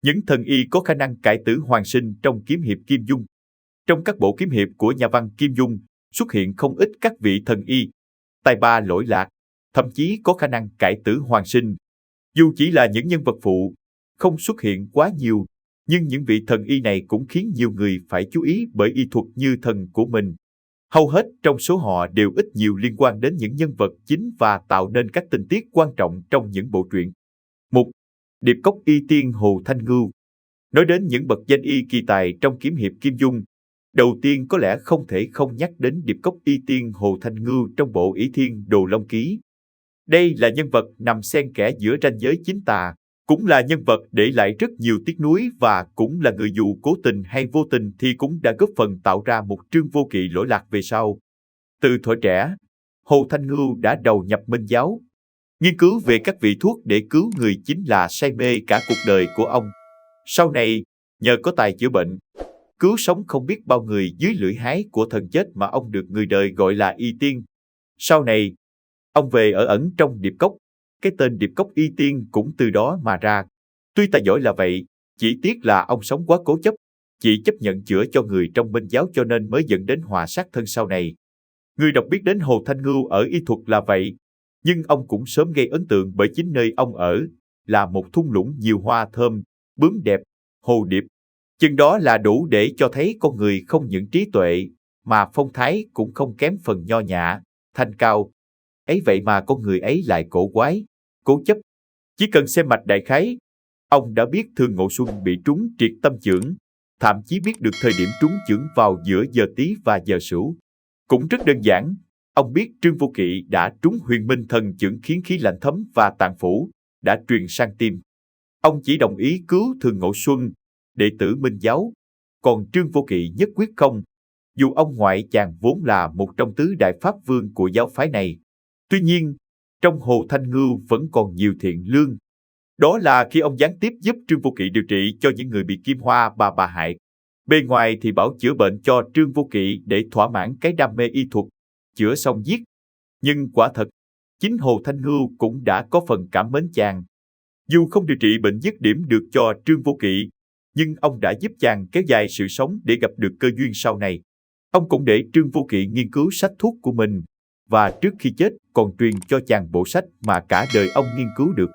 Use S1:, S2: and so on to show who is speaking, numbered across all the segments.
S1: Những thần y có khả năng cải tử hoàn sinh trong kiếm hiệp Kim Dung. Trong các bộ kiếm hiệp của nhà văn Kim Dung, xuất hiện không ít các vị thần y, tài ba lỗi lạc, thậm chí có khả năng cải tử hoàn sinh. Dù chỉ là những nhân vật phụ, không xuất hiện quá nhiều, nhưng những vị thần y này cũng khiến nhiều người phải chú ý bởi y thuật như thần của mình. Hầu hết trong số họ đều ít nhiều liên quan đến những nhân vật chính và tạo nên các tình tiết quan trọng trong những bộ truyện. Mục Điệp Cốc Y Tiên Hồ Thanh Ngưu. Nói đến những bậc danh y kỳ tài trong kiếm hiệp Kim Dung, đầu tiên có lẽ không thể không nhắc đến Điệp Cốc Y Tiên Hồ Thanh Ngưu trong bộ Ỷ Thiên Đồ Long Ký. Đây là nhân vật nằm xen kẽ giữa ranh giới chính tà, cũng là nhân vật để lại rất nhiều tiếc nuối và cũng là người dù cố tình hay vô tình thì cũng đã góp phần tạo ra một Trương Vô Kỵ lỗi lạc về sau. Từ thuở trẻ, Hồ Thanh Ngưu đã đầu nhập Minh giáo. Nghiên cứu về các vị thuốc để cứu người chính là say mê cả cuộc đời của ông. Sau này, nhờ có tài chữa bệnh, cứu sống không biết bao người dưới lưỡi hái của thần chết mà ông được người đời gọi là Y Tiên. Sau này, ông về ở ẩn trong Điệp Cốc. Cái tên Điệp Cốc Y Tiên cũng từ đó mà ra. Tuy tài giỏi là vậy, chỉ tiếc là ông sống quá cố chấp, chỉ chấp nhận chữa cho người trong Minh giáo cho nên mới dẫn đến họa sát thân sau này. Người đọc biết đến Hồ Thanh Ngưu ở y thuật là vậy, nhưng ông cũng sớm gây ấn tượng bởi chính nơi ông ở, là một thung lũng nhiều hoa thơm, bướm đẹp, hồ điệp. Chừng đó là đủ để cho thấy con người không những trí tuệ, mà phong thái cũng không kém phần nho nhã, thanh cao. Ấy vậy mà con người ấy lại cổ quái, cố chấp. Chỉ cần xem mạch đại khái, ông đã biết Thương Ngộ Xuân bị trúng triệt tâm chưởng, thậm chí biết được thời điểm trúng chưởng vào giữa giờ Tý và giờ Sửu. Cũng rất đơn giản, ông biết Trương Vô Kỵ đã trúng Huyền Minh Thần chưởng khiến khí lạnh thấm và tạng phủ đã truyền sang tim. Ông chỉ đồng ý cứu Thương Ngộ Xuân, đệ tử Minh giáo, còn Trương Vô Kỵ nhất quyết không, dù ông ngoại chàng vốn là một trong tứ đại pháp vương của giáo phái này. Tuy nhiên, trong Hồ Thanh Ngưu vẫn còn nhiều thiện lương. Đó là khi ông gián tiếp giúp Trương Vô Kỵ điều trị cho những người bị Kim Hoa bà hại. Bề ngoài thì bảo chữa bệnh cho Trương Vô Kỵ để thỏa mãn cái đam mê y thuật, chữa xong giết. Nhưng quả thật, chính Hồ Thanh Ngưu cũng đã có phần cảm mến chàng. Dù không điều trị bệnh dứt điểm được cho Trương Vô Kỵ, nhưng ông đã giúp chàng kéo dài sự sống để gặp được cơ duyên sau này. Ông cũng để Trương Vô Kỵ nghiên cứu sách thuốc của mình, và trước khi chết còn truyền cho chàng bộ sách mà cả đời ông nghiên cứu được.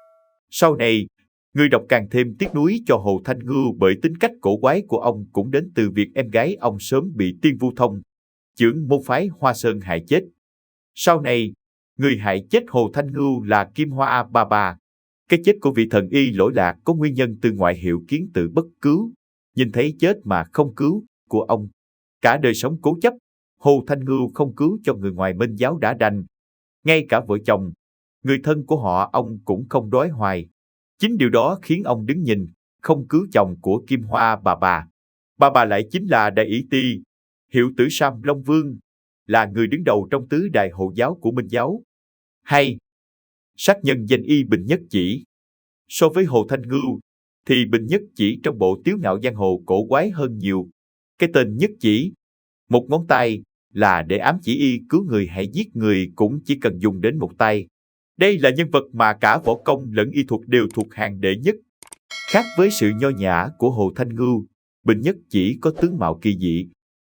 S1: Sau này, người đọc càng thêm tiếc nuối cho Hồ Thanh Ngưu bởi tính cách cổ quái của ông cũng đến từ việc em gái ông sớm bị Tiên Vu Thông, chưởng môn phái Hoa Sơn hại chết. Sau này, người hại chết Hồ Thanh Ngưu là Kim Hoa bà. Cái chết của vị thần y lỗi lạc có nguyên nhân từ ngoại hiệu kiến tự bất cứu, nhìn thấy chết mà không cứu, của ông. Cả đời sống cố chấp, Hồ Thanh Ngưu không cứu cho người ngoài Minh giáo đã đành. Ngay cả vợ chồng, người thân của họ ông cũng không đói hoài. Chính điều đó khiến ông đứng nhìn, không cứu chồng của Kim Hoa bà. Bà lại chính là Đại Ỷ Ti, hiệu tử Sam Long Vương, là người đứng đầu trong tứ đại hộ giáo của Minh giáo. Hay, sát nhân danh y Bình Nhất Chỉ. So với Hồ Thanh Ngưu, thì Bình Nhất Chỉ trong bộ Tiếu Ngạo Giang Hồ cổ quái hơn nhiều. Cái tên Nhất Chỉ, một ngón tay, là để ám chỉ y cứu người hay giết người cũng chỉ cần dùng đến một tay. Đây là nhân vật mà cả võ công lẫn y thuật đều thuộc hàng đệ nhất. Khác với sự nho nhã của Hồ Thanh Ngưu, Bình Nhất Chỉ có tướng mạo kỳ dị.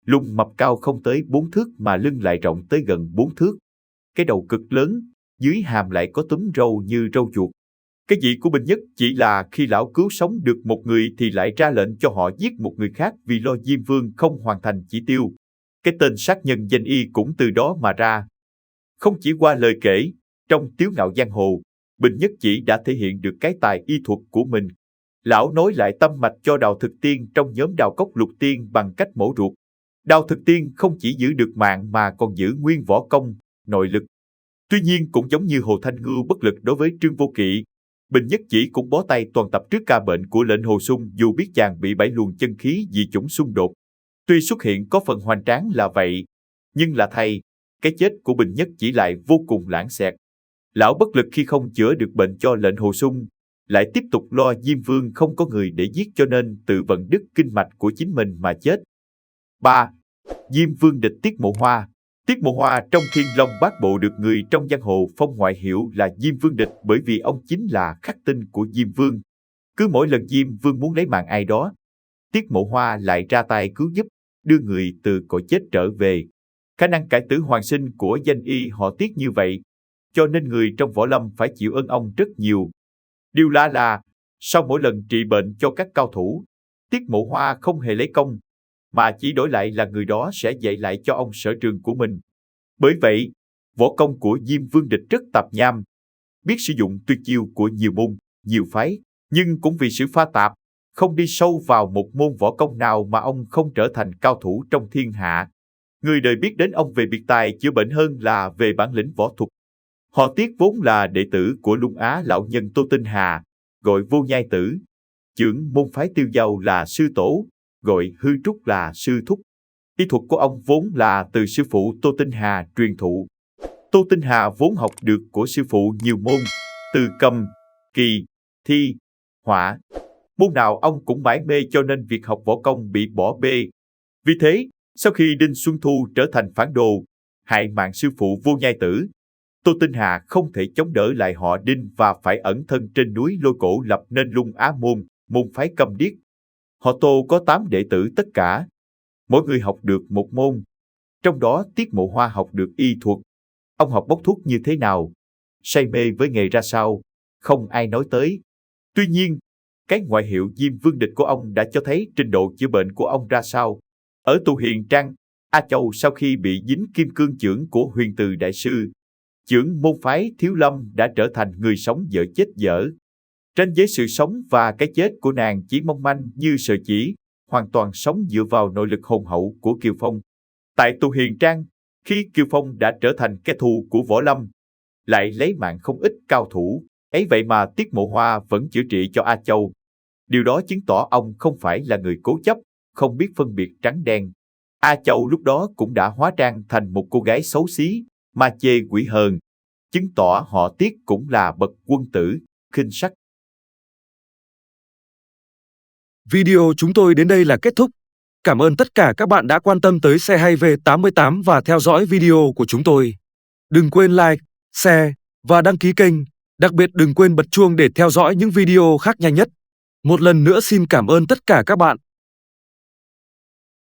S1: Lùn mập cao không tới 4 thước mà lưng lại rộng tới gần 4 thước. Cái đầu cực lớn, dưới hàm lại có túm râu như râu chuột. Cái dị của Bình Nhất Chỉ là khi lão cứu sống được một người thì lại ra lệnh cho họ giết một người khác vì lo Diêm Vương không hoàn thành chỉ tiêu. Cái tên sát nhân danh y cũng từ đó mà ra. Không chỉ qua lời kể, trong Tiếu Ngạo Giang Hồ, Bình Nhất Chỉ đã thể hiện được cái tài y thuật của mình. Lão nối lại tâm mạch cho Đào Thực Tiên trong nhóm Đào Cốc Lục Tiên bằng cách mổ ruột. Đào Thực Tiên không chỉ giữ được mạng mà còn giữ nguyên võ công, nội lực. Tuy nhiên cũng giống như Hồ Thanh Ngưu bất lực đối với Trương Vô Kỵ, Bình Nhất Chỉ cũng bó tay toàn tập trước ca bệnh của Lệnh Hồ Sung dù biết chàng bị 7 luồng chân khí dị chủng xung đột. Tuy xuất hiện có phần hoành tráng là vậy, nhưng là thay, cái chết của Bình Nhất Chỉ lại vô cùng lãng xẹt. Lão bất lực khi không chữa được bệnh cho Lệnh Hồ Sung, lại tiếp tục lo Diêm Vương không có người để giết cho nên tự vận đứt kinh mạch của chính mình mà chết. 3. Diêm Vương địch Tiết Mộ Hoa. Tiết Mộ Hoa trong Thiên Long Bát Bộ được người trong giang hồ phong ngoại hiệu là Diêm Vương địch bởi vì ông chính là khắc tinh của Diêm Vương. Cứ mỗi lần Diêm Vương muốn lấy mạng ai đó, Tiết Mộ Hoa lại ra tay cứu giúp, đưa người từ cõi chết trở về. Khả năng cải tử hoàn sinh của danh y họ Tiết như vậy, cho nên người trong võ lâm phải chịu ơn ông rất nhiều. Điều lạ là, sau mỗi lần trị bệnh cho các cao thủ, Tiết Mộ Hoa không hề lấy công, mà chỉ đổi lại là người đó sẽ dạy lại cho ông sở trường của mình. Bởi vậy, võ công của Diêm Vương Địch rất tạp nham, biết sử dụng tuyệt chiêu của nhiều môn, nhiều phái, nhưng cũng vì sự pha tạp, không đi sâu vào một môn võ công nào mà ông không trở thành cao thủ trong thiên hạ. Người đời biết đến ông về biệt tài chữa bệnh hơn là về bản lĩnh võ thuật. Họ Tiết vốn là đệ tử của Lung Á lão nhân Tô Tinh Hà, gọi Vô Nhai Tử. Trưởng môn phái Tiêu Dao là sư tổ, gọi Hư Trúc là sư thúc. Y thuật của ông vốn là từ sư phụ Tô Tinh Hà truyền thụ. Tô Tinh Hà vốn học được của sư phụ nhiều môn, từ cầm, kỳ, thi, họa. Môn nào ông cũng mải mê cho nên việc học võ công bị bỏ bê. Vì thế, sau khi Đinh Xuân Thu trở thành phản đồ, hại mạng sư phụ Vô Nhai Tử, Tô Tinh Hà không thể chống đỡ lại họ Đinh và phải ẩn thân trên núi Lôi Cổ lập nên Lung Á môn, môn phái Câm Điếc. Họ Tô có 8 đệ tử tất cả, mỗi người học được một môn. Trong đó Tiết Mộ Hoa học được y thuật. Ông học bốc thuốc như thế nào, say mê với nghề ra sao, không ai nói tới. Tuy nhiên, cái ngoại hiệu Diêm Vương Địch của ông đã cho thấy trình độ chữa bệnh của ông ra sao. Ở Tu Hiền Trang, A Châu sau khi bị dính kim cương chưởng của Huyền Từ đại sư, chưởng môn phái Thiếu Lâm đã trở thành người sống dở chết dở. Trên giới sự sống và cái chết của nàng chỉ mong manh như sợi chỉ, hoàn toàn sống dựa vào nội lực hùng hậu của Kiều Phong. Tại Tu Hiền Trang, khi Kiều Phong đã trở thành kẻ thù của võ lâm, lại lấy mạng không ít cao thủ, ấy vậy mà Tiết Mộ Hoa vẫn chữa trị cho A Châu. Điều đó chứng tỏ ông không phải là người cố chấp, không biết phân biệt trắng đen. A Châu lúc đó cũng đã hóa trang thành một cô gái xấu xí, ma chê quỷ hờn, chứng tỏ họ Tiết cũng là bậc quân tử, khinh sắc.
S2: Video chúng tôi đến đây là kết thúc. Cảm ơn tất cả các bạn đã quan tâm tới Xe Hay V88 và theo dõi video của chúng tôi. Đừng quên like, share và đăng ký kênh. Đặc biệt đừng quên bật chuông để theo dõi những video khác nhanh nhất. Một lần nữa xin cảm ơn tất cả các bạn.